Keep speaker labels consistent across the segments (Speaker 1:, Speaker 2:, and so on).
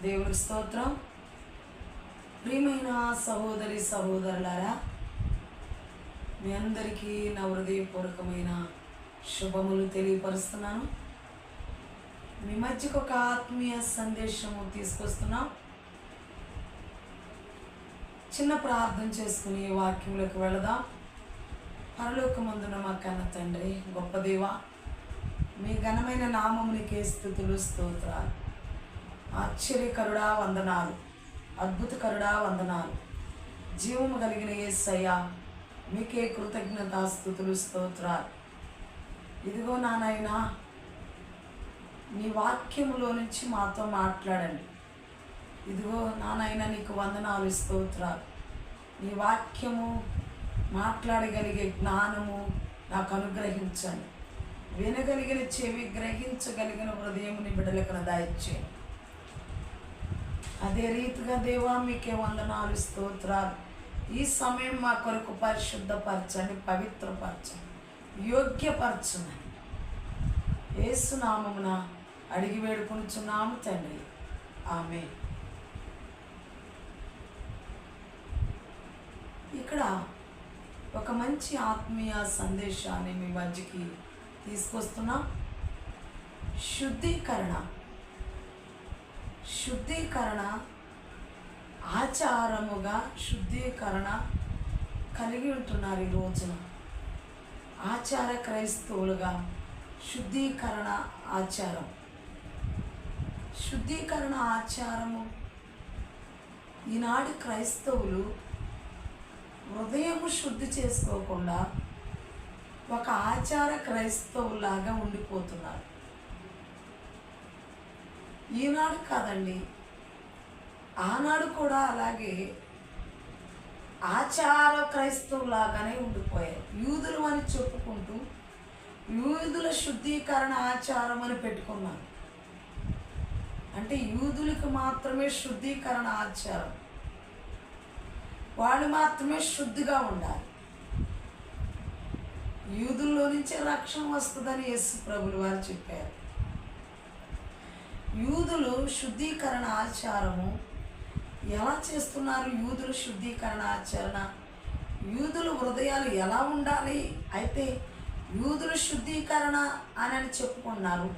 Speaker 1: దేవుని స్తోత్రం. ప్రియమైన సహోదరి సహోదరులారా, మీ అందరికీ నా హృదయపూర్వకమైన శుభములు తెలియపరుస్తున్నాను. మీ మధ్యకు ఒక ఆత్మీయ సందేశము తీసుకొస్తున్నాం. చిన్న ప్రార్థన చేసుకుని వాక్యంలోకి వెళదాం. పరలోకమందున మా కన్న తండ్రి, గొప్ప దేవా, మీ ఘనమైన నామమునికే స్తుతులు స్తోత్రాలు. ఆశ్చర్యకరుడా వందనాలు, అద్భుతకరుడా వందనాలు. జీవము కలిగిన యేసయ్యా, మీకే కృతజ్ఞతాస్తుతులు స్తోత్రాలు. ఇదిగో నాయనా, నీ వాక్యములో నుంచి మాతో మాట్లాడండి. ఇదిగో నాయనా, నీకు వందనాలు స్తోత్రాలు. నీ వాక్యము మాట్లాడగలిగే జ్ఞానము నాకు అనుగ్రహించండి. వినగలిగిన చెవి, గ్రహించగలిగిన హృదయముని బిడ్డలకు దయచేయండి. అదే రీతిగా దేవా, మీకే వందనాలు స్తోత్రాలు. ఈ సమయం మా కొరకు పరిశుద్ధపరచండి, పవిత్రపరచండి, యోగ్యపరచండి. యేసు నామమున అడిగి వేడుకొనుచున్నాము తండ్రి, ఆమేన్. ఇక్కడ ఒక మంచి ఆత్మీయ సందేశాన్ని మీ మధ్యకి తీసుకొస్తున్నాం. శుద్ధీకరణ ఆచారముగా శుద్ధీకరణ కలిగి ఉంటున్నారు ఈ రోజున. ఆచార క్రైస్తవులుగా శుద్ధీకరణ ఆచారము ఈనాటి క్రైస్తవులు హృదయము శుద్ధి చేసుకోకుండా ఒక ఆచార క్రైస్తవులాగా ఉండిపోతున్నారు. ఈనాడు కాదండి, ఆనాడు కూడా అలాగే ఆచార క్రైస్తవులాగానే ఉండిపోయారు. యూదులు అని చెప్పుకుంటూ యూదుల శుద్ధీకరణ ఆచారం అని పెట్టుకున్నారు. అంటే యూదులకు మాత్రమే శుద్ధీకరణ ఆచారం, వాళ్ళు మాత్రమే శుద్ధిగా ఉండాలి. యూదుల్లో నుంచే రక్షణ వస్తుందని యేసు ప్రభులు వారు చెప్పారు. యూదులు శుద్ధీకరణ ఆచారము ఎలా చేస్తున్నారు? యూదుల శుద్ధీకరణ ఆచరణ, యూదుల హృదయాలు ఎలా ఉండాలి? అయితే యూదుల శుద్ధీకరణ అని చెప్పుకున్నారు.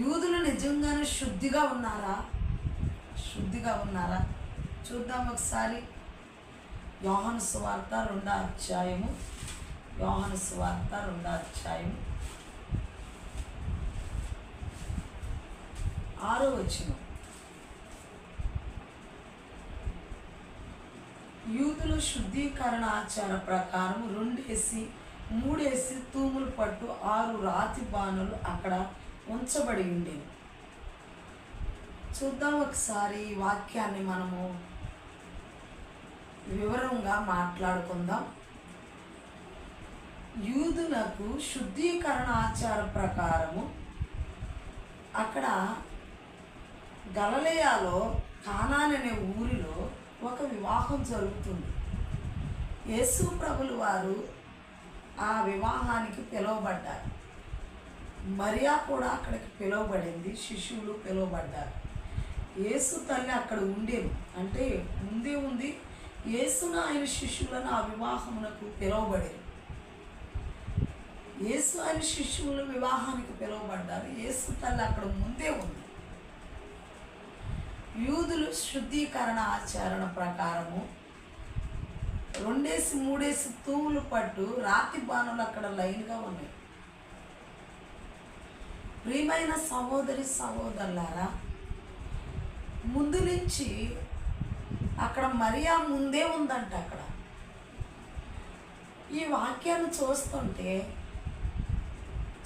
Speaker 1: యూదులు నిజంగానే శుద్ధిగా ఉన్నారా? చూద్దాం ఒకసారి. యోహాను సువార్త 2వ అధ్యాయము, 6వ వచనం. యూదుల శుద్ధీకరణ ఆచార ప్రకారం 2-3 తూములు పట్టు 6 రాతి బాణలు అక్కడ ఉంచబడి ఉండేవి. చూద్దాం ఒకసారి ఈ వాక్యాన్ని మనము వివరంగా మాట్లాడుకుందాం. యూదులకు శుద్ధీకరణ ఆచార ప్రకారము అక్కడ గలిలయలో కానాన్ అనే ఊరిలో ఒక వివాహం జరుగుతుంది. యేసు ప్రభులు వారు ఆ వివాహానికి పిలువబడ్డారు. మరియా కూడా అక్కడికి పిలువబడింది, శిష్యులు పిలువబడ్డారు. యేసు తల్లి అక్కడ ఉండేది, అంటే ముందే ఉంది. యేసును ఆయన శిష్యులను ఆ వివాహమునకు పిలువబడారు. యేసు ఆయన శిష్యులు వివాహానికి పిలువబడ్డారు. యేసు తల్లి అక్కడ ముందే ఉంది. యూదులు శుద్ధీకరణ ఆచరణ ప్రకారము 2-3 తూములు పట్టు రాతి బాణులు అక్కడ లైన్గా ఉన్నాయి. ప్రియమైన సహోదరి సహోదరులారా, ముందు నుంచి అక్కడ మరియా ముందే ఉందంట. అక్కడ ఈ వాక్యాన్ని చూస్తుంటే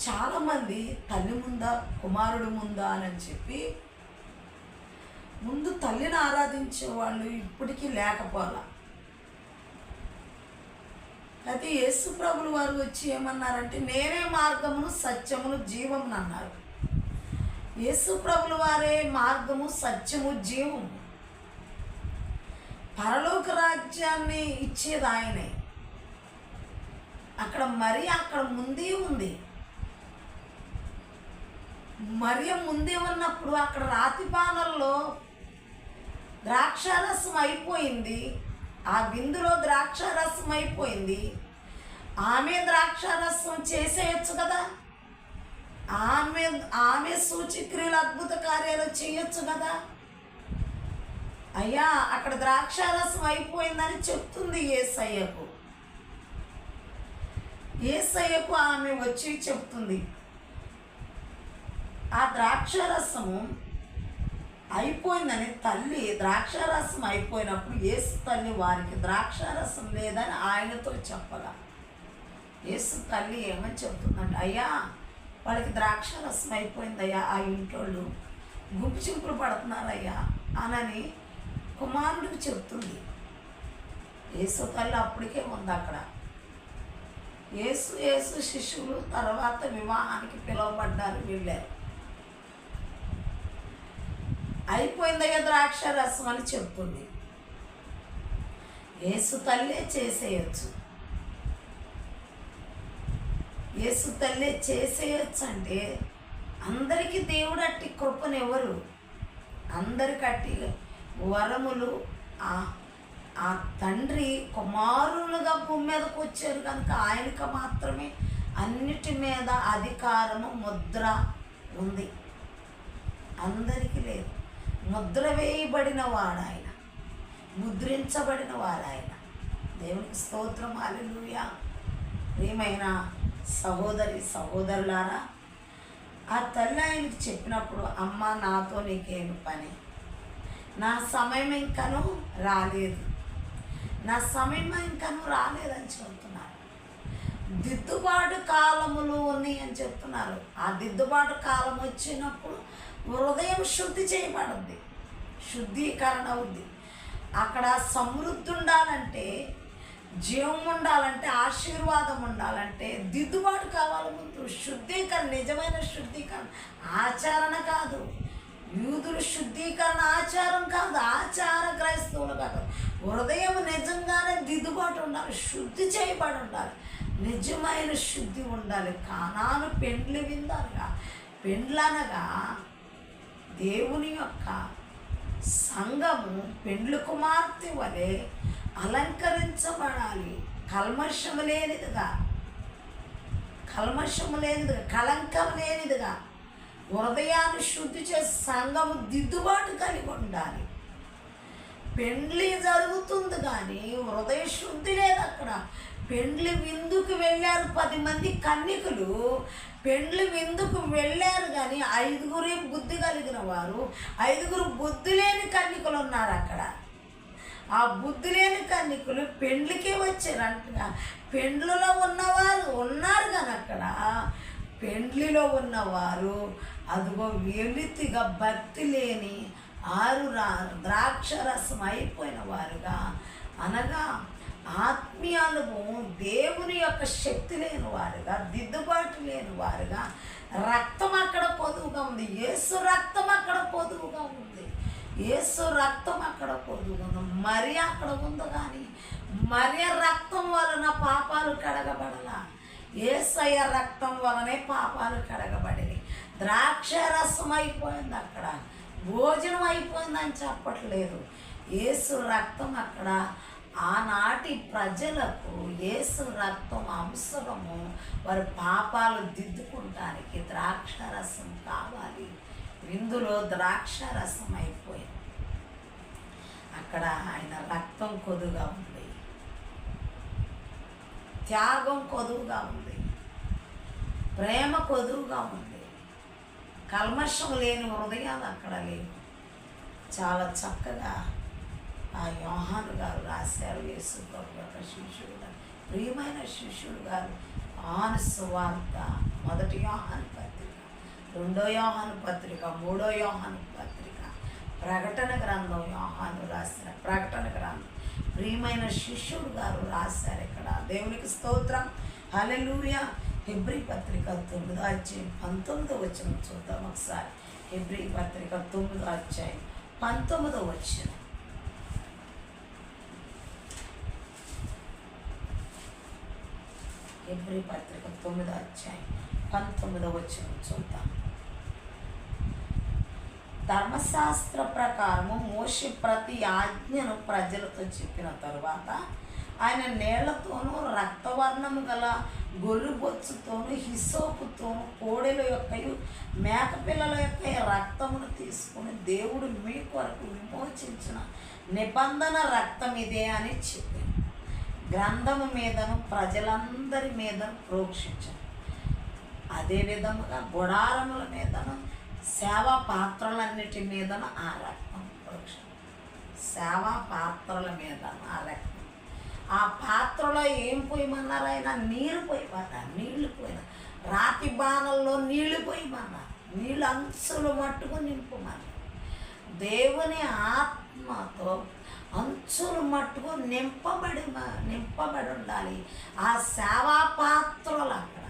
Speaker 1: చాలామంది తల్లి ముందా కుమారుడు ముందా అని చెప్పి ముందు తల్లిని ఆరాధించే వాళ్ళు ఇప్పటికీ లేకపోలా. అయితే యేసు ప్రభులు వారు వచ్చి ఏమన్నారంటే, నేనే మార్గమును సత్యమును జీవమును అన్నారు. యేసు ప్రభులు వారే మార్గము, సత్యము, జీవము. పరలోక రాజ్యాన్ని ఇచ్చేది ఆయనే. అక్కడ అక్కడ ముందే ఉంది. మరియ ముందే ఉన్నప్పుడు అక్కడ రాతి బాణల్లో ద్రాక్షారసం అయిపోయింది, ఆ విందులో ద్రాక్షారసం అయిపోయింది. ఆమె ద్రాక్షారసం చేసేయచ్చు కదా, ఆమె సూచక్రియలు అద్భుత కార్యాలు చేయొచ్చు కదా. అయ్యా అక్కడ ద్రాక్షారసం అయిపోయిందని చెప్తుంది యేసయ్యకు. యేసయ్యకు ఆమె వచ్చి చెప్తుంది. ఆ ద్రాక్షారసము అయిపోయిందని తల్లి, ద్రాక్షారసం అయిపోయినప్పుడు యేసు తల్లి వారికి ద్రాక్షారసం లేదని ఆయనతో చెప్పగా యేసు తల్లి ఏమని చెప్తుందంటే, అయ్యా వాళ్ళకి ద్రాక్షారసం అయిపోయిందయ్యా, ఆ ఇంటోళ్ళు గుంపు చింపులు పడుతున్నారయ్యా అనని కుమారుడికి చెప్తుంది. యేసు తల్లి అప్పటికే ఉంది అక్కడ. యేసు శిష్యులు తర్వాత వివాహానికి పిలువబడ్డారు, వెళ్ళారు. అయిపోయిందయ్యా ద్రాక్షారసం అని చెప్తుంది. యేసు తల్లే చేసేయచ్చు. యేసు తల్లే చేసేయచ్చు అంటే అందరికీ దేవుడు అట్టి కృపనెవరు, అందరికట్టి వరములు ఆ తండ్రి కుమారులుగా భూమి మీదకు వచ్చారు కనుక ఆయనకు మాత్రమే అన్నిటి మీద అధికారము ముద్ర ఉంది, అందరికీ లేదు. ముద్ర వేయబడిన వాడు ఆయన, ముద్రించబడిన వాడు ఆయన. దేవునికి స్తోత్రం, హల్లెలూయా. ప్రియమైన సహోదరి సహోదరులారా, ఆ తల్లి ఆయనకి చెప్పినప్పుడు, అమ్మ నాతో నీకేమి పని, నా సమయం ఇంకనూ రాలేదు, నా సమయం ఇంకనూ రాలేదని చెప్తున్నారు. దిద్దుబాటు కాలములు ఉన్నాయి అని చెప్తున్నారు. ఆ దిద్దుబాటు కాలం వచ్చినప్పుడు హృదయం శుద్ధి చేయబడుద్ది, శుద్ధీకరణ అవుద్ది. అక్కడ సమృద్ధి ఉండాలంటే, జీవం ఉండాలంటే, ఆశీర్వాదం ఉండాలంటే దిద్దుబాటు కావాలి. ముందు శుద్ధీకరణ, నిజమైన శుద్ధీకరణ, ఆచరణ కాదు. యూదుల శుద్ధీకరణ ఆచారం కాదు, ఆచార క్రైస్తవులు కాదు. హృదయం నిజంగానే దిద్దుబాటు ఉండాలి, శుద్ధి చేయబడి ఉండాలి, నిజమైన శుద్ధి ఉండాలి. కానాను పెండ్లి విందారుగా, పెండ్లనగా దేవుని యొక్క సంఘము పెండ్లు కుమార్తె వలె అలంకరించబడాలి. కల్మషము లేనిదిగా, కళంకం లేనిదిగా హృదయాన్ని శుద్ధి చేసి సంఘము దిద్దుబాటు కలిగి ఉండాలి. పెండ్లి జరుగుతుంది కానీ హృదయ శుద్ధి లేదు అక్కడ. పెండ్లి విందుకు వెళ్ళారు 10 మంది కన్యకులు, పెండ్లి విందుకు వెళ్ళారు కానీ 5 బుద్ధి కలిగిన వారు, 5 బుద్ధి లేని కన్యకులు ఉన్నారు అక్కడ. ఆ బుద్ధి లేని కన్యకులు పెండ్లికే వచ్చారంటగా. పెండ్లిలో ఉన్నవారు ఉన్నారు కానీ అక్కడ పెండ్లిలో ఉన్నవారు అదిగో వెలితిగా భక్తి లేని ద్రాక్షరసం అయిపోయిన వారుగా, అనగా ఆత్మీయానుభవం దేవుని యొక్క శక్తి లేని వారుగా, దిద్దుబాటు లేని వారుగా, రక్తం అక్కడ పొదువుగా ఉంది. యేసు రక్తం అక్కడ పొదువుగా ఉంది, యేసు రక్తం అక్కడ పొదువుగా ఉంది. మరి అక్కడ ఉంది కానీ మరి రక్తం వలన పాపాలు కడగబడలా, యేసయ్య రక్తం వలనే పాపాలు కడగబడినాయి. ద్రాక్షరసం అయిపోయింది అక్కడ, భోజనం అయిపోయిందని చెప్పట్లేదు. యేసు రక్తం అక్కడ ఆనాటి ప్రజలకు యేసు రక్తం అవసరము. వారి పాపాలు దిద్దుకుంటానికి ద్రాక్షరసం కావాలి. విందులో ద్రాక్షరసం అయిపోయింది. అక్కడ ఆయన రక్తం కొదుగా ఉంది, త్యాగం కొదువుగా ఉంది, ప్రేమ కొదువుగా ఉంది, కల్మషం లేని హృదయాలు అక్కడ లేవు. చాలా చక్కగా ఆ యోహాను గారు రాశారు. యేసు ప్రభు యొక్క శిష్యుడు గారు, ప్రియమైన శిష్యుడు గారు, యోహాను సువార్త, 1 యోహాను పత్రిక, 2 యోహాను పత్రిక, 3 యోహాను పత్రిక, ప్రకటన గ్రంథం, యోహాను రాసిన ప్రకటన గ్రంథం ప్రియమైన శిష్యుడు గారు రాశారు ఇక్కడ. దేవునికి స్తోత్రం, హల్లెలూయా. హెబ్రీ పత్రిక 9వ అధ్యాయం 19వ వచనం చూద్దాం ఒకసారి. హెబ్రీ పత్రిక 9వ అధ్యాయం 19వ వచనం. హెబ్రీ పత్రిక 9వ అధ్యాయం 19వ వచనం చూద్దాం. ధర్మశాస్త్ర ప్రకారము మోషే ప్రతి ఆజ్ఞను ప్రజలతో చెప్పిన తరువాత ఆయన నీళ్లతోనూ రక్తవర్ణము గల గొర్రెబొచ్చుతోనూ హిసోపుతోనూ కోడెల యొక్కయు మేకపిల్లల యొక్క రక్తమును తీసుకుని దేవుడు మీ కొరకు విమోచించిన నిబంధన రక్తం ఇదే అని చెప్పాను. గ్రంథము మీదను ప్రజలందరి మీద ప్రోక్షించాను. అదే విధముగా గుడారముల మీదను సేవా పాత్రలన్నిటి మీదను ఆ రక్తం ప్రోక్షణ. సేవా పాత్రల మీద ఆ రక్తం. ఆ పాత్రలో ఏం పోయమన్నారు? ఆయన నీరు పోయమన్నారు. నీళ్లు పోయిన రాతి బాణల్లో నీళ్లు పోయమన్నారు. నీళ్ళు అంచులు మట్టుకు నింపమన్నారు. దేవుని ఆత్మతో అంచులు మట్టుకు నింపబడి ఉండాలి. ఆ సేవా పాత్రలు అక్కడ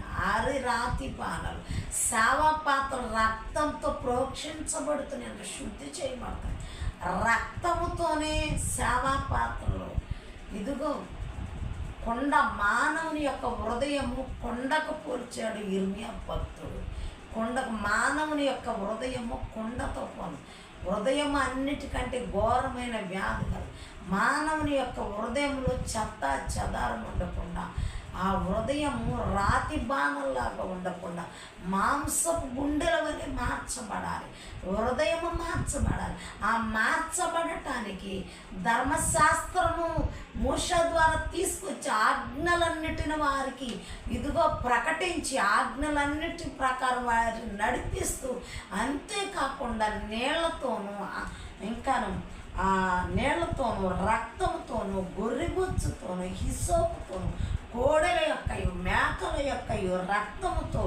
Speaker 1: రాతి బాణలు సేవా పాత్ర రక్తంతో ప్రోక్షించబడుతున్నాయి, శుద్ధి చేయబడతాయి. రక్తముతోనే సేవా పాత్రలు. ఇదిగో కొండ మానవుని యొక్క హృదయము కొండకు పోల్చాడు ఇర్మియా భక్తుడు. మానవుని యొక్క హృదయము కొండతో పోను. హృదయం అన్నిటికంటే ఘోరమైన వ్యాధి కాదు. మానవుని యొక్క హృదయంలో చెత్త చెదారం ఉండకుండా, ఆ హృదయము రాతి బాణంలాగా ఉండకుండా మాంసపు గుండెల వలె మార్చబడాలి. హృదయము మార్చబడాలి. ఆ మార్చబడటానికి ధర్మశాస్త్రము మోషే ద్వారా తీసుకొచ్చి ఆజ్ఞలన్నిటిని వారికి ఇదిగో ప్రకటించి ఆజ్ఞలన్నిటి ప్రకారం వారిని నడిపిస్తూ, అంతేకాకుండా నీళ్లతోనూ ఇంకాను నీళ్లతోనూ రక్తంతోనూ గొర్రెబొచ్చుతోనూ హిసోపుతోనూ కోడెల యొక్కయు మేకల యొక్కయు రక్తముతో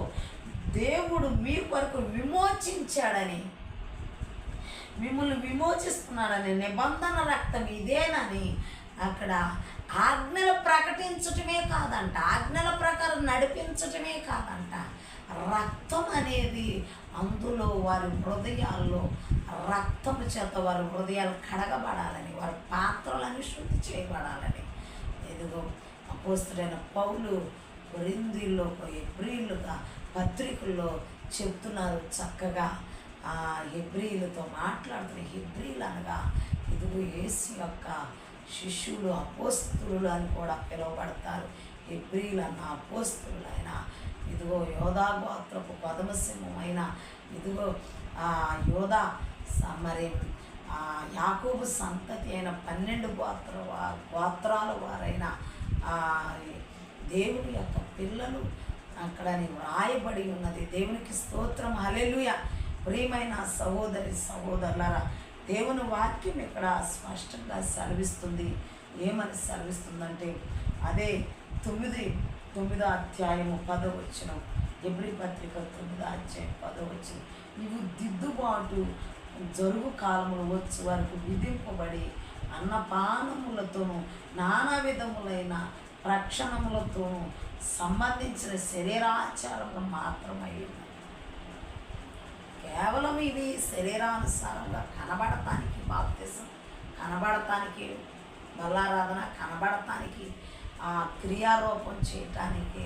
Speaker 1: దేవుడు మీ కొరకు విమోచించాడని, మిమ్మల్ని విమోచిస్తున్నాడని, నిబంధన రక్తం ఇదేనని అక్కడ ఆజ్ఞలు ప్రకటించటమే కాదంట, ఆజ్ఞల ప్రకారం నడిపించటమే కాదంట, రక్తం అనేది అందులో వారి హృదయాల్లో రక్తము చేత వారి హృదయాలు కడగబడాలని, వారి పాత్రలను శుద్ధి చేయబడాలని. ఇదిగో అపోస్తలుడైన పౌలు కొరింథీయుల్లో హెబ్రీయులుగా పత్రికల్లో చెప్తున్నారు. చక్కగా ఆ హెబ్రీయులతో మాట్లాడుతున్న హెబ్రీయులు అనగా ఇదిగో యేసు యొక్క శిష్యులు, అపోస్తలులు అని కూడా పిలువబడతారు. హెబ్రీయులు అన్న అపోస్తలులైన ఇదిగో యోధా గోత్రపు పదమసింహమైన ఇదిగో యోధా మరి యాకోబు సంతతి అయిన 12 గోత్రాల వారైన దేవుని యొక్క పిల్లలు అక్కడ వ్రాయబడి ఉన్నది. దేవునికి స్తోత్రం, హల్లెలూయా. ప్రియమైన సహోదరి సహోదరులారా, దేవుని వాక్యం ఇక్కడ స్పష్టంగా సెలవిస్తుంది. ఏమని సెలవిస్తుందంటే అదే 9వ అధ్యాయము 10వ వచనం, హెబ్రీ పత్రిక 9వ అధ్యాయం 10వ వచనం. ఇవి దిద్దుబాటు జరుగు కాలములు వచ్చే వరకు విధింపబడి అన్నపానములతోనూ నానా విధములైన ప్రక్షణములతోనూ సంబంధించిన శరీరాచారములు మాత్రమై ఉన్నాయి. కేవలం ఇవి శరీరానుసారంగా కనబడటానికి, బాప్తిసం కనబడటానికి, బలారాధన కనబడటానికి, క్రియారూపం చేయటానికి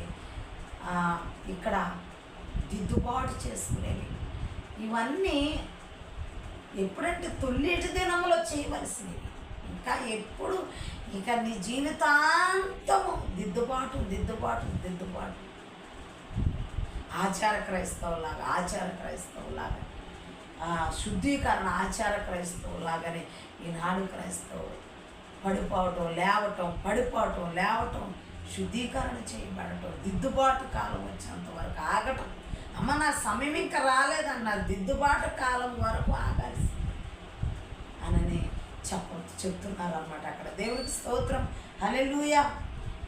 Speaker 1: ఇక్కడ దిద్దుబాటు చేసుకునేవి. ఇవన్నీ ఎప్పుడంటే తొలిటి దినములో చేయవలసినవి. ఇంకా ఎప్పుడు ఇక నీ జీవితాంతము దిద్దుబాటు దిద్దుబాటు దిద్దుబాటు. ఆచార క్రైస్తవులాగా శుద్ధీకరణ ఆచార క్రైస్తవులాగానే ఈనాడు క్రైస్తవులు పడిపోవటం లేవటం శుద్ధీకరణ చేయబడటం, దిద్దుబాటు కాలం వచ్చేంత వరకు ఆగటం. అమ్మ నా సమయం ఇంకా రాలేదన్నారు, దిద్దుబాటు కాలం వరకు ఆగాల్సింది అని చెప్తున్నారు అన్నమాట అక్కడ. దేవునికి స్తోత్రం, హల్లెలూయా.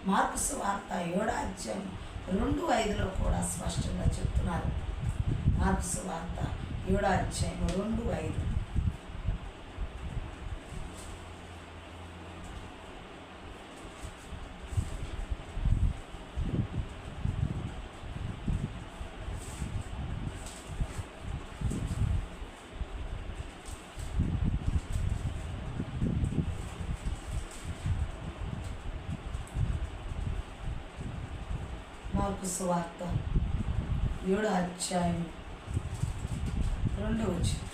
Speaker 1: మార్కు సువార్త 7వ అధ్యాయం 2:5 కూడా స్పష్టంగా చెప్తున్నారు. మార్కు సువార్త 7వ అధ్యాయం 2:5. మార్కు సువార్త 7వ అధ్యాయం 2వ వచనం.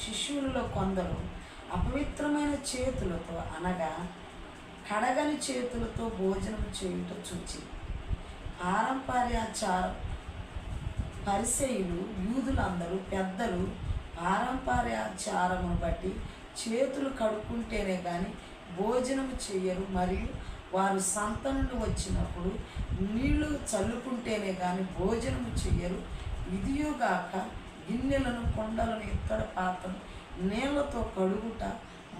Speaker 1: శిష్యులలో కొందరు అపవిత్రమైన చేతులతో అనగా కడగని చేతులతో భోజనం చేయుట చూచి పారంపర్యాచారం పరిసయ్యులు యూదులందరూ పెద్దలు పారంపర్యాచారమును బట్టి చేతులు కడుక్కుంటేనే కానీ భోజనం చెయ్యరు, మరియు వారు సంత నుండి వచ్చినప్పుడు నీళ్లు చల్లుకుంటేనే కానీ భోజనం చెయ్యరు. ఇదియుగాక గిన్నెలను, కొండలను, ఇత్తడి పాత్రను నీళ్లతో కడుగుట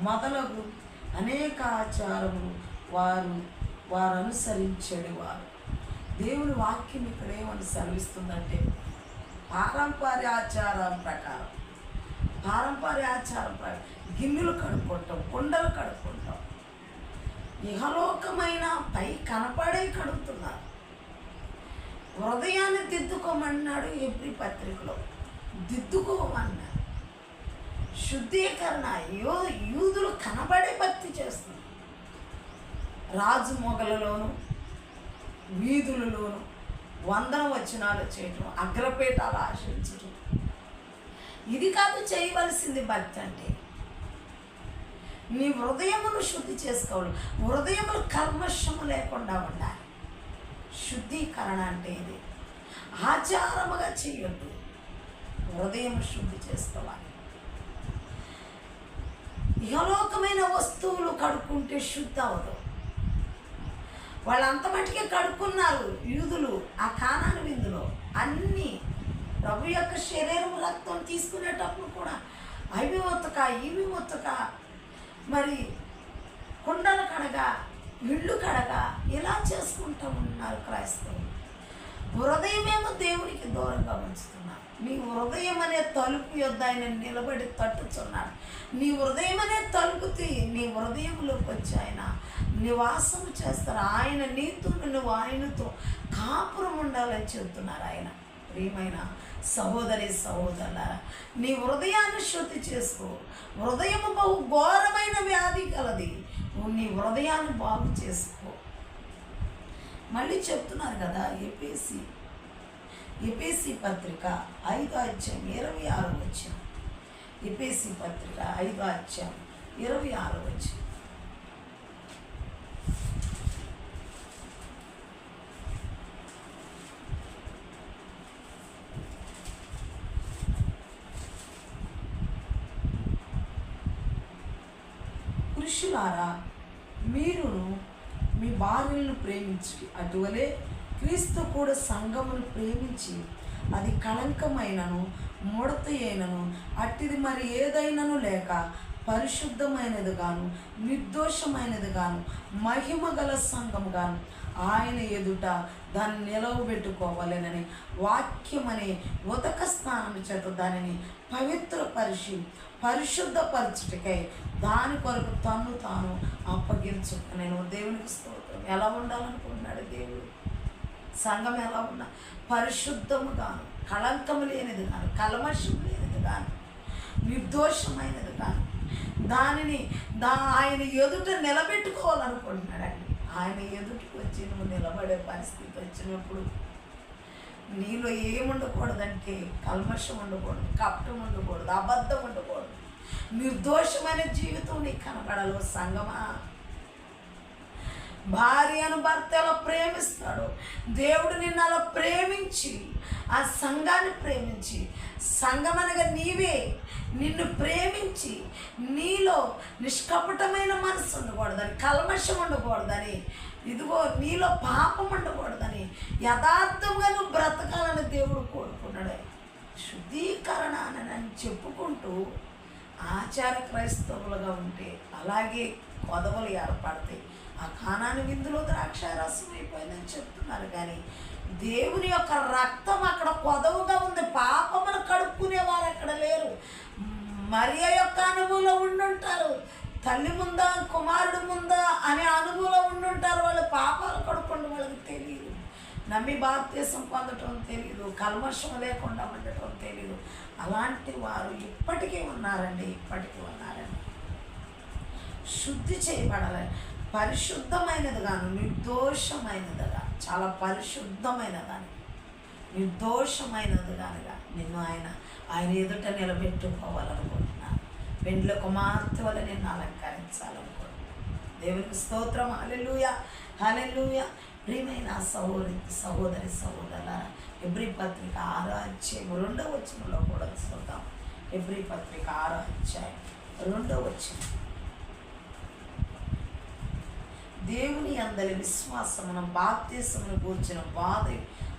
Speaker 1: మొదలగు అనేక ఆచారములు వారు అనుసరించేవారు. దేవుని వాక్యం ఇక్కడ ఏమని సెలవిస్తుందంటే, పారంపర్యాచారం ప్రకారం గిన్నెలు కడుక్కుంటాం, కుండలు కడుక్కుంటాం. ఇహలోకమైన పై కనపడే కడుగుతున్నారు. హృదయాన్ని దిద్దుకోమన్నాడు హెబ్రీ పత్రికలో, దిద్దుకోమన్నాడు. శుద్ధీకరణ యూదులు కనబడే భక్తి చేస్తున్నారు. రాజు మొగలలోను వీధులలోను వందన వచనాలు చేయటం, అగ్రపీఠాలు ఆశించటం, ఇది కాదు చేయవలసింది భక్తి అంటే. నీ హృదయమును శుద్ధి చేసుకోవాలి. హృదయములు కల్మషము లేకుండా ఉండాలి. శుద్ధీకరణ అంటే ఇది. ఆచారముగా చేయొద్దు, హృదయం శుద్ధి చేసుకోవాలి. ఇహలోకమైన వస్తువులు కడుక్కుంటే శుద్ధి అవ్వదు. వాళ్ళంత మట్టికే కడుక్కున్నారు యూదులు. ఆ కానాను విందులో అన్నీ ప్రభు యొక్క శరీరం రక్తం తీసుకునేటప్పుడు కూడా అవి ఉతక ఇవి ఉతక, మరి కుండలు కడగా ఇళ్ళు కడగా ఇలా చేసుకుంటూ ఉన్నారు క్రైస్తవులు. హృదయమేమో దేవునికి దూరంగా ఉంచుతున్నారు. నీ హృదయం అనే తలుపు యొద్ద ఆయన నిలబడి తట్టుచున్నాడు. నీ హృదయం అనే తలుపు నీ హృదయంలోకి వచ్చి ఆయన నివాసము చేస్తారు. ఆయన నీతో నువ్వు ఆయనతో కాపురం ఉండాలని చెబుతున్నారు ఆయన. ప్రియమైన సహోదరి సహోదరులారా, నీ హృదయాన్ని శుద్ధి చేసుకో. హృదయము బహు ఘోరమైన వ్యాధి కలది. నువ్వు నీ హృదయాన్ని బాగు చేసుకో. మళ్ళీ చెప్తున్నారు కదా, ఎఫెసీ పత్రిక 5:26 ఎఫెసీ పత్రిక 5:26. పురుషులారా, మీరును మీ భార్యలను ప్రేమించి అటువలే క్రీస్తు కూడా సంఘమును ప్రేమించి అది కళంకమైనను ముడత అయినను అట్టిది మరి ఏదైనాను లేక పరిశుద్ధమైనది గాను నిర్దోషమైనది గాను మహిమ గల సంఘము గాను ఆయన ఎదుట దాన్ని నిలవబెట్టుకోవాలనని వాక్యమనే ఉదక స్నానం చేత దానిని పరిశుద్ధపరచుటకై దాని కొరకు తన్ను తాను అప్పగించుకుని నేను దేవునికి స్తోత్రం. ఎలా ఉండాలనుకుంటున్నాడు దేవుడు? సంఘం ఎలా ఉన్నా పరిశుద్ధము గాను, కళంకము లేనిది గాను, కల్మషం లేనిది గాను, నిర్దోషమైనది గాను దానిని ఆయన ఎదుట నిలబెట్టుకోవాలనుకుంటున్నాడండి. ఆయన ఎదుటికి వచ్చి నువ్వు నిలబడే పరిస్థితి వచ్చినప్పుడు నీలో ఏముండకూడదంటే కల్మషం ఉండకూడదు, కపటం ఉండకూడదు, అబద్ధం ఉండకూడదు, నిర్దోషమైన జీవితం నీకు కనబడాలి. సంగమా, భార్యను భర్త ఎలా ప్రేమిస్తాడు దేవుడు నిన్ను అలా ప్రేమించి ఆ సంఘాన్ని ప్రేమించి, సంఘం అనగా నీవే, నిన్ను ప్రేమించి నీలో నిష్కపటమైన మనసు ఉండకూడదని, కల్మషం ఉండకూడదని, ఇదిగో నీలో పాపం ఉండకూడదని, యథార్థంగా నువ్వు బ్రతకాలని దేవుడు కోరుకున్నాడు. శుద్ధీకరణ అని చెప్పుకుంటూ ఆచార క్రైస్తవులుగా ఉంటే అలాగే కొదవలు ఏర్పడతాయి. ఆ కానాను విందులో ద్రాక్షారసం అయిపోయిందని చెప్తున్నారు, కానీ దేవుని యొక్క రక్తం అక్కడ కొదవగా ఉంది. పాపమును కడుక్కునేవారు అక్కడ లేరు. మరియ యొక్క అనుభవంలో ఉండుంటారు, తల్లి ముందా కుమారుడు ముందా అనే అనుభవంలో ఉండుంటారు. వాళ్ళు పాపాలు కడుక్కుంటూ వాళ్ళకి తెలియదు, నమ్మి బాప్తీసం పొందటం తెలియదు, కల్మషం లేకుండా ఉండటం తెలియదు. అలాంటి వారు ఇప్పటికీ ఉన్నారండి. శుద్ధి చేయబడాలి. పరిశుద్ధమైనది గాను నిర్దోషమైనదిగా, చాలా పరిశుద్ధమైనదని నిర్దోషమైనదిగా నిన్ను ఆయన ఎదుట నిలబెట్టుకోవాలనుకుంటున్నాను. పెండ్ల కుమార్తె వల్ల నిన్ను అలంకరించాలనుకుంటున్నాను. దేవునికి స్తోత్రం. హల్లెలూయా, హల్లెలూయా. ప్రియమైన సహోదరి సహోదరులారా, హెబ్రీ పత్రిక 6వ అధ్యాయం 2వ వచనంలో కూడా చూద్దాం. హెబ్రీ పత్రిక 6వ అధ్యాయం 2వ వచనం. దేవుని అందరి విశ్వాసమును బాప్తిసమును గూర్చిన బాధ,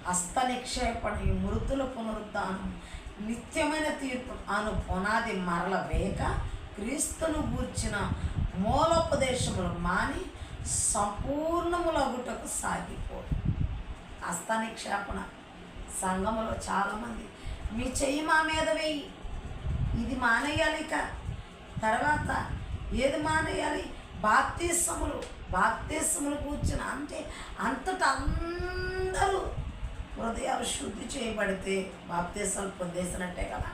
Speaker 1: హస్త నిక్షేపణ, మృతుల పునరుద్ధానం, నిత్యమైన తీర్పు అను పునాది మరల వేక క్రీస్తును గూర్చిన మూలోపదేశములు మాని సంపూర్ణములగుటకు సాగిపోదు. హస్త నిక్షేపణ సంఘములో చాలామంది మీ చెయ్యి మా మీద వేయి, ఇది మానేయాలి. ఇక తర్వాత ఏది మానేయాలి? బాప్తిసములు కూర్చున్న అంటే అంతటా అందరూ హృదయాలు శుద్ధి చేయబడితే బాప్తిసాలు పొందేసినట్టే కదా.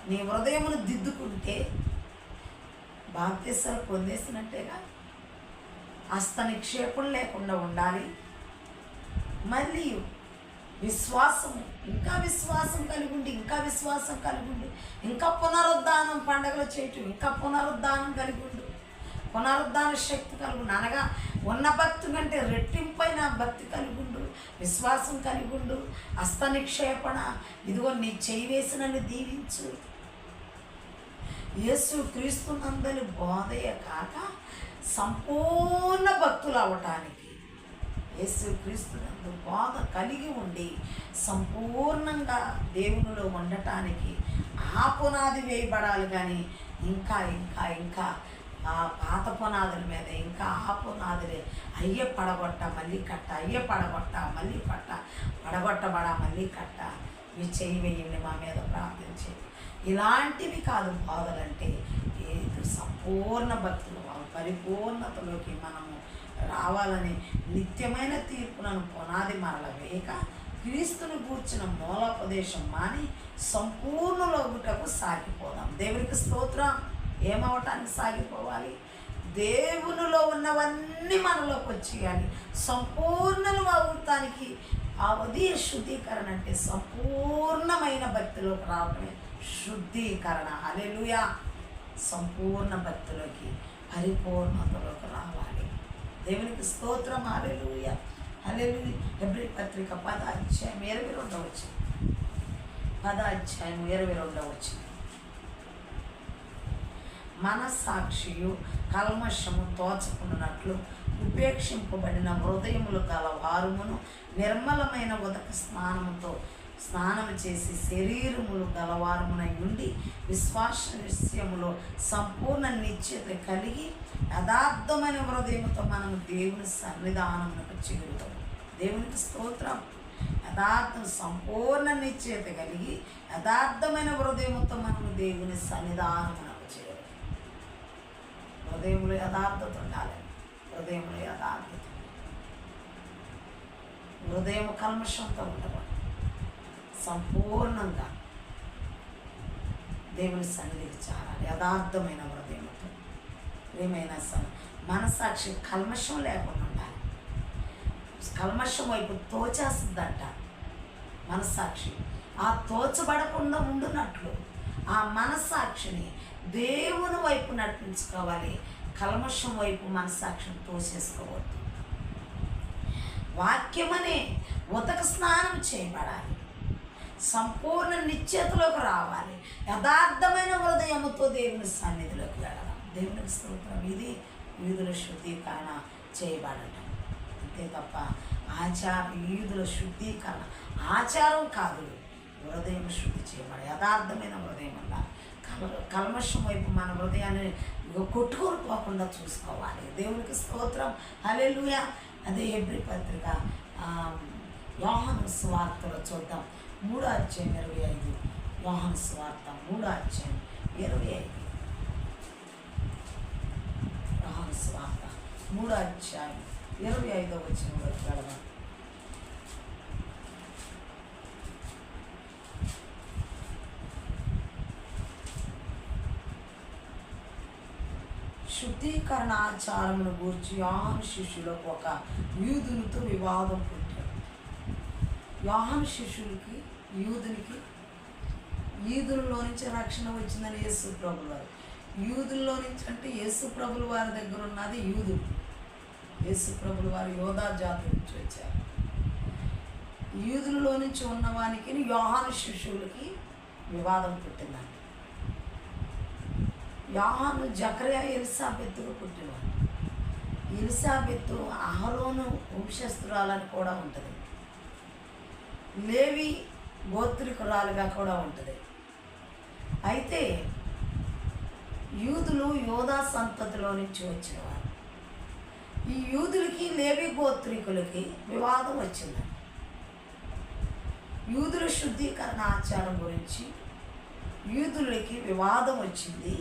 Speaker 1: నీ హృదయమును దిద్దుకుంటే బాప్తిసాలు పొందేసినట్టేగా. హస్త నిక్షేపం లేకుండా ఉండాలి. మళ్ళీ విశ్వాసము, ఇంకా విశ్వాసం కలిగి ఉండి, ఇంకా పునరుద్ధానం పండుగలు చేయటం, ఇంకా పునరుద్ధానం కలిగి ఉండు, పునరుద్ధాన శక్తి కలుగుండు. అనగా ఉన్న భక్తి కంటే రెట్టింపైన భక్తి కలిగుండు, విశ్వాసం కలిగుండు. హస్త నిక్షేపణ, ఇదిగో నీ చేయి వేసినని దీవించు. యేసు క్రీస్తునందలి బోధయే కాక సంపూర్ణ భక్తులు అవటానికి, యేసు క్రీస్తునందు బోధ కలిగి ఉండి సంపూర్ణంగా దేవునిలో ఉండటానికి ఆ పునాది వేయబడాలి. కానీ ఇంకా ఇంకా ఇంకా ఆ పాత పునాదుల మీద ఇంకా ఆ పునాదులే అయ్యే పడగొట్ట మళ్ళీ కట్ట, అయ్యే పడగొట్ట మళ్ళీ పట్ట, పడగొట్టబడ మళ్ళీ కట్ట, మీ చెయ్యి వేయండి, మా మీద ప్రార్థించేది. ఇలాంటివి కాదు బోధలంటే. ఏది సంపూర్ణ భక్తులు, పరిపూర్ణతలోకి మనము రావాలని నిత్యమైన తీర్పులను పునాది మరల వేయక క్రీస్తుని గూర్చిన మూలోపదేశం మాని సంపూర్ణలోగుటకు సాగిపోదాం. దేవునికి స్తోత్రం. ఏమవటానికి సాగిపోవాలి? దేవునిలో ఉన్నవన్నీ మనలోకి వచ్చేయాలి. సంపూర్ణలు అవుతానికి అవధి శుద్ధీకరణ అంటే సంపూర్ణమైన భక్తిలోకి రావటమే శుద్ధీకరణ. హల్లెలూయా. సంపూర్ణ భక్తిలోకి, పరిపూర్ణతలోకి రావాలి. దేవునికి స్తోత్రం. హల్లెలూయా, హల్లెలూయా. హెబ్రీ పత్రిక 10వ అధ్యాయం 22వ వచనం. 10వ అధ్యాయం 22వ వచనం. మనస్సాక్షియు కల్మషము తోచకున్నట్లు ఉపేక్షింపబడిన హృదయములు గల వారుమును నిర్మలమైన ఉదక స్నానము చేసి శరీరములు గలవారమునై ఉండి విశ్వాస నిశ్చయములో సంపూర్ణ నిశ్చయత కలిగి యథార్థమైన హృదయముతో మనము దేవుని సన్నిధానమునకు చేరుతాము. దేవునికి స్తోత్రం. యథార్థం, సంపూర్ణ నిశ్చయత కలిగి యథార్థమైన హృదయముతో మనము దేవుని సన్నిధానమునకు చేరుతాం. హృదయంలో యథార్థత ఉండాలి. హృదయంలో యథార్థత, హృదయం కల్మషంతో ఉండకూడదు. సంపూర్ణంగా దేవుని సన్నిధికి చేరాలి యథార్థమైన హృదయంతో. ఏమైనా మనసాక్షి కల్మషం లేకుండా ఉండాలి. కల్మషం వైపు తోచేస్తుందంట మనస్సాక్షి. ఆ తోచబడకుండా ఉండునట్లు ఆ మనస్సాక్షిని దేవుని వైపు నడిపించుకోవాలి. కల్మషం వైపు మనస్సాక్షిని తోసేసుకోవద్దు. వాక్యమనే ఉదక స్నానం చేయబడాలి. సంపూర్ణ నిశ్చయతలోకి రావాలి. యథార్థమైన హృదయముతో దేవుని సన్నిధిలోకి వెళ్ళడం. దేవునికి స్తోత్రం. ఇది యూదుల శుద్ధీకరణ చేయబడటం అంతే తప్ప యూదుల శుద్ధీకరణ ఆచారం కాదు. హృదయం శుద్ధి చేయబడాలి. యథార్థమైన హృదయం ఉండాలి. కల్మషం వైపు మన హృదయాన్ని కొట్టుకొని పోకుండా చూసుకోవాలి. దేవునికి స్తోత్రం. హల్లెలూయా. అదే హెబ్రీ పత్రిక యోహాను సువార్తలో చూద్దాం. 3వ అధ్యాయం 25. యోహాను సువార్త 3వ అధ్యాయం 25. యోహాను సువార్త 3వ అధ్యాయం 25వ వచనంలోకి వెళదాం. శుద్ధీకరణ ఆచారమును గూర్చి యోహాను శిష్యులకు ఒక యూదునితో వివాదం పుట్టాడు. యోహాను శిష్యులకి యూదునికి యూదుల్లో నుంచి రక్షణ వచ్చిందని యేసు ప్రభుల వారు. యూదుల్లో నుంచి అంటే యేసు ప్రభుల వారి దగ్గర ఉన్నది యూదులు. యేసు ప్రభుల వారు యోధా జాతి నుంచి వచ్చారు. యూదులలో నుంచి ఉన్నవానికి యోహాను శిష్యులకి వివాదం పుట్టిందండి. యోహాను జకర్యా ఎలిసాబెత్తుకు పుట్టినవాడు. ఎలిసాబెత్తు అహరోను వంశస్థురాలని కూడా ఉంటుంది. లేవి గోత్రికురాలుగా కూడా ఉంటుంది. అయితే యూదులు యోధా సంతతిలో నుంచి వచ్చినవారు. ఈ యూదులకి లేవి గోత్రికులకి వివాదం వచ్చింది. యూదుల శుద్ధీకరణ ఆచారం గురించి యూదులకి వివాదం వచ్చింది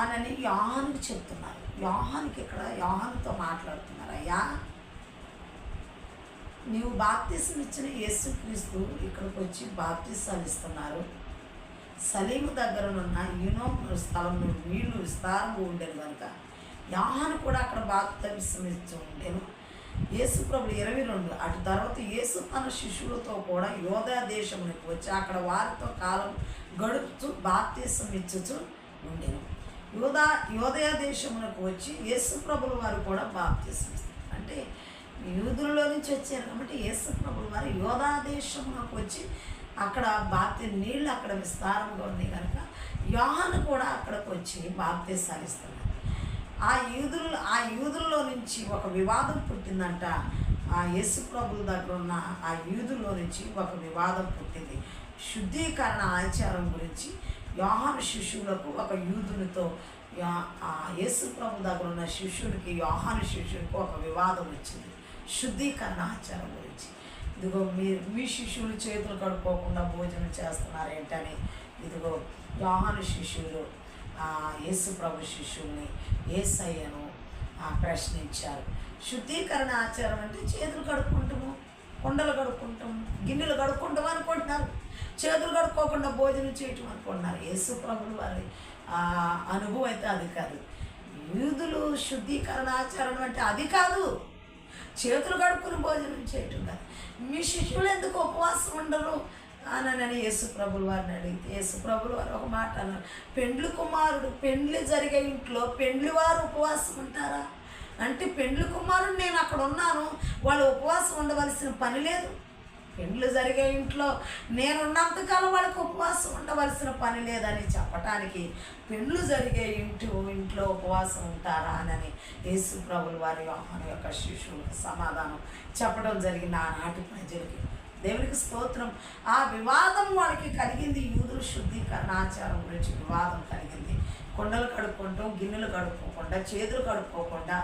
Speaker 1: అని యోహానుకు చెప్తున్నారు. యోహానుకి ఇక్కడ యోహానుతో మాట్లాడుతున్నారు. అయ్యా, నీవు బాప్తిసం ఇచ్చిన యేసుక్రీస్తు ఇక్కడికి వచ్చి బాప్తిసాలు ఇస్తున్నారు. సలీము దగ్గరనున్న యూనో స్థలంలో నీళ్లు విస్తారంగా ఉండేది కనుక యోహాను కూడా అక్కడ బాప్తిసం ఇచ్చి ఉండేను. యేసు ప్రభు 22 అటు తర్వాత యేసు తన శిష్యులతో కూడా యోధా దేశమునికి వచ్చి అక్కడ వారితో కాలం గడుపుతూ బాప్తిసం ఇచ్చుచు ఉండేను. యోదయ దేశమునకు వచ్చి యేసు ప్రభుల వారు కూడా బాప్తిసం ఇస్తారు. అంటే యూదుల్లో నుంచి వచ్చారు కాబట్టి యేసు ప్రభుల వారు యోధా దేశమునకు వచ్చి అక్కడ నీళ్ళు అక్కడ విస్తారంగా ఉంది కనుక యోహాను కూడా అక్కడికి వచ్చి బాప్తిసాలు ఇస్తున్నారు. ఆ యూదుల్లో నుంచి ఒక వివాదం పుట్టిందంట. ఆ యేసు ప్రభుల దగ్గర ఉన్న ఆ యూదుల్లో నుంచి ఒక వివాదం పుట్టింది. శుద్ధీకరణ ఆచారం గురించి యోహాను శిష్యులకు ఒక యూదునితో యేసు ప్రభు దగ్గర ఉన్న శిష్యుడికి యోహాను శిష్యుడికి ఒక వివాదం వచ్చింది శుద్ధీకరణ ఆచారం గురించి. ఇదిగో మీ శిష్యులు చేతులు కడుక్కోకుండా భోజనం చేస్తున్నారు ఏంటని ఇదిగో యోహాను శిష్యులు యేసు ప్రభు శిష్యుల్ని యేసయ్యను ప్రశ్నించారు. శుద్ధీకరణ ఆచారం అంటే చేతులు కడుక్కుంటాము, కొండలు కడుక్కుంటాము, గిన్నెలు కడుక్కుంటాము అనుకుంటున్నారు. చేతులు కడుక్కోకుండా భోజనం చేయటం అనుకుంటున్నారు. యేసు ప్రభులు వారి అనుభవం అయితే అది కాదు. యూదులు శుద్ధీకరణ ఆచారం అంటే అది కాదు, చేతులు కడుక్కుని భోజనం చేయటం కాదు. మీ శిష్యులు ఎందుకు ఉపవాసం ఉండరు అని యేసు ప్రభులు వారిని అడిగితే యేసు ప్రభులు వారు ఒక మాట అన్నారు. పెండ్లి కుమారుడు పెండ్లి జరిగే ఇంట్లో పెండ్లి వారు ఉపవాసం ఉంటారా అంటే పెండ్లి కుమారుడు నేను అక్కడ ఉన్నాను, వాళ్ళు ఉపవాసం ఉండవలసిన పని లేదు. పెండ్లు జరిగే ఇంట్లో నేనున్నంతకాలం వాళ్ళకి ఉపవాసం ఉండవలసిన పని లేదని చెప్పటానికి పెండ్లు జరిగే ఇంట్లో ఉపవాసం ఉంటారా అని యేసు ప్రభులు వారి యోహాను యొక్క శిష్యులకు సమాధానం చెప్పడం జరిగింది ఆనాటి ప్రజలకి. దేవునికి స్తోత్రం. ఆ వివాదం వాళ్ళకి కలిగింది. యూదుల శుద్ధీకరణ ఆచారం గురించి వివాదం కలిగింది. కొండలు కడుక్కుంటాం, గిన్నెలు కడుక్కోకుండా, చేతులు కడుక్కోకుండా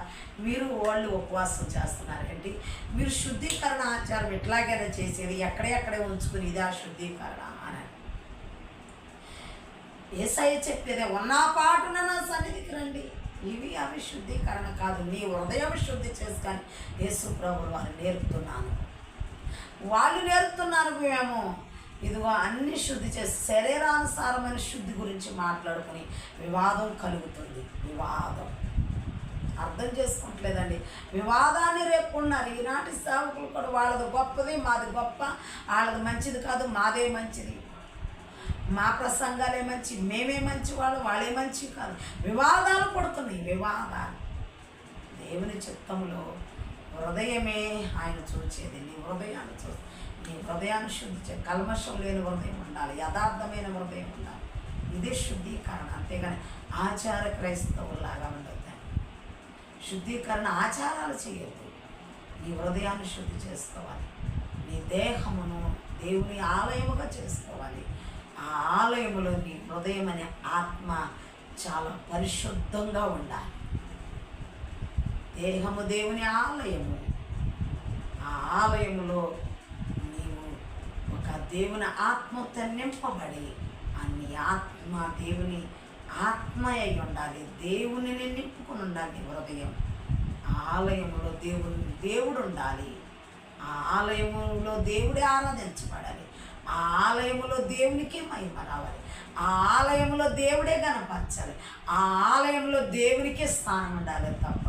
Speaker 1: వాళ్ళు ఉపవాసం చేస్తున్నారేంటి? మీరు శుద్ధీకరణ ఆచారం ఎట్లాగైనా చేసేది ఎక్కడే ఉంచుకుని ఇదే శుద్ధీకరణ అని యేసయ్య చెప్పేదే ఉన్నా పాటున నా సన్నిధికి రండి. ఇవి అవి శుద్ధీకరణ కాదు, నీ హృదయం శుద్ధి చేసుకొని యేసు ప్రభువు వారు నేర్పుతున్నాను, వాళ్ళు నేర్పుతున్నారు. మేము ఇదిగో అన్ని శుద్ధి చేసి శరీరానుసారమైన శుద్ధి గురించి మాట్లాడుకుని వివాదం కలుగుతుంది. వివాదం అర్థం చేసుకుంటలేదండి. వివాదాన్ని రేపుకున్నారు ఈనాటి సేవకులు కూడా. వాళ్ళది గొప్పది, మాది గొప్ప, వాళ్ళది మంచిది కాదు, మాదే మంచిది, మా ప్రసంగాలే మంచి, మేమే మంచి వాళ్ళే మంచి కాదు. వివాదాలు పడుతున్నాయి. వివాదాలు దేవుని చిత్తంలో హృదయమే ఆయన చూచేది. నీ హృదయాన్ని నీ హృదయాన్ని శుద్ధి చే, కల్మషం లేని హృదయం ఉండాలి, యథార్థమైన హృదయం ఉండాలి. ఇదే శుద్ధీకరణ. అంతేగాని ఆచార క్రైస్తవులాగా ఉండదు. శుద్ధీకరణ ఆచారాలు చేయొద్దు. నీ హృదయాన్ని శుద్ధి చేసుకోవాలి. నీ దేహమును దేవుని ఆలయముగా చేసుకోవాలి. ఆ ఆలయములో నీ హృదయం అనే ఆత్మ చాలా పరిశుద్ధంగా ఉండాలి. దేహము దేవుని ఆలయము. ఆ ఆలయములో నీవు ఒక దేవుని ఆత్మతో నింపబడి అన్ని ఆత్మ దేవుని ఆత్మ అయి ఉండాలి. దేవుని నింపుకుని ఉండాలి హృదయం. ఆ ఆలయములో దేవుడు ఉండాలి. ఆ ఆలయములో దేవుడే ఆరాధించబడాలి. ఆ ఆలయములో దేవునికి మహిమ రావాలి. ఆ ఆలయంలో దేవుడే కనపరచాలి. ఆ ఆలయంలో దేవునికే స్థానం ఉండాలి తప్ప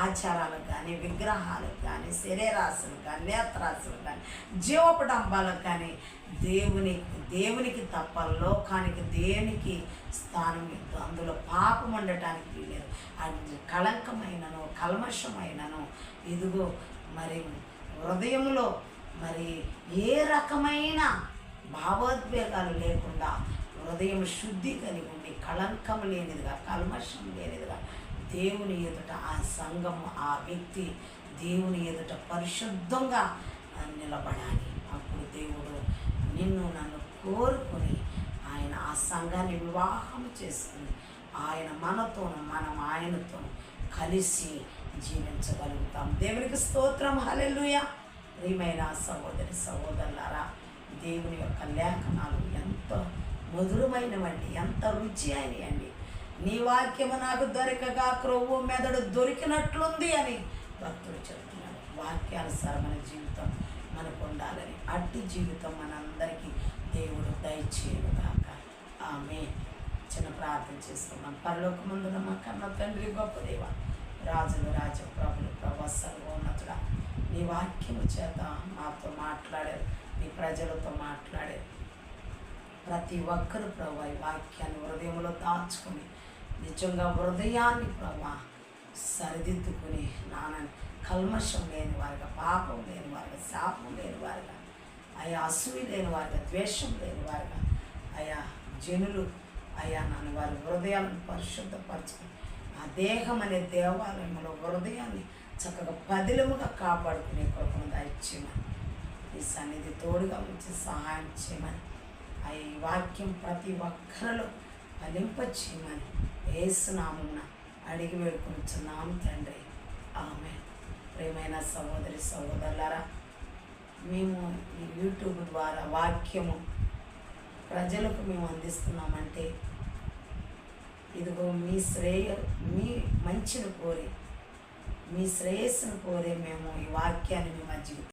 Speaker 1: ఆచారాలకు కానీ, విగ్రహాలకు కానీ, శరీరాశలకు కానీ, నేత్రాశలకు కానీ, జీవపడంబాలకు కానీ దేవునికి తప్ప లోకానికి దేనికి స్థానం ఇద్దు. అందులో పాపం ఉండటానికి వీలేదు. అది కళంకమైనను కల్మషమైనను ఇదిగో మరి హృదయంలో మరి ఏ రకమైన భావోద్వేగాలు లేకుండా హృదయం శుద్ధి కలిగి ఉండి కళంకం లేనిదిగా కల్మషం లేనిదిగా దేవుని ఎదుట ఆ సంఘము ఆ వ్యక్తి దేవుని ఎదుట పరిశుద్ధంగా నిలబడాలి. అప్పుడు దేవుడు నిన్ను నన్ను కోరుకొని ఆయన ఆ సంఘాన్ని వివాహం చేసుకుని ఆయన మనతోను మనం ఆయనతోను కలిసి జీవించగలుగుతాం. దేవునికి స్తోత్రం. హల్లెలూయా. ప్రియమైన సహోదరి సహోదరులారా, దేవుని యొక్క లేఖనాలు ఎంతో మధురమైనవండి, ఎంత రుచి అయినవండి. నీ వాక్యము నాకు దొరకగా క్రొవ్వు మెదడు దొరికినట్లుంది అని భక్తుడు చెబుతున్నాడు. వాక్యానుసారమైన జీవితం మనకు ఉండాలని, అట్టి జీవితం మనందరికీ దేవుడు దయచేయుగాక. ఆమేన్. చిన్న ప్రార్థన చేసుకున్నాం. పరలోకమందున మా కన్న తండ్రి, గొప్ప దేవ, రాజులు రాజ ప్రభులు ప్రభు సర్వోన్నతుడా, నీ వాక్యము చేత మాతో మాట్లాడారు, నీ ప్రజలతో మాట్లాడారు. ప్రతి ఒక్కరు ప్రభు ఈ వాక్యాన్ని హృదయంలో దాచుకొని నిజంగా హృదయాన్ని ప్రభు సరిదిద్దుకుని నాన్నని కల్మషం లేని వారిగా, పాపం లేని వారిగా, శాపం లేని వారిగా, అయా అసూయ లేని వారిగా, ద్వేషం లేని వారిగా, అయా జనులు అయా నాన్న వారి హృదయాలను పరిశుద్ధపరచుకుని ఆ దేహం అనే దేవాలయంలో హృదయాన్ని చక్కగా పదిలముగా కాపాడుకునే కృపను దయచేయమని, ఈ సన్నిధి తోడుగా ఉంచి సహాయం చేయమని, ఆ ఈ వాక్యం ప్రతి ఒక్కరిలో ఫలింపచేయమని యేసు నామమున అడిగి వేడుకొనుచున్నాం తండ్రి. ఆమేన్. ప్రియమైన సహోదరి సహోదరులారా, మేము ఈ యూట్యూబ్ ద్వారా వాక్యము ప్రజలకు మేము అందిస్తున్నామంటే ఇదిగో మీ మంచిని కోరి, మీ శ్రేయస్సును కోరి మేము ఈ వాక్యాన్ని మీ మధ్య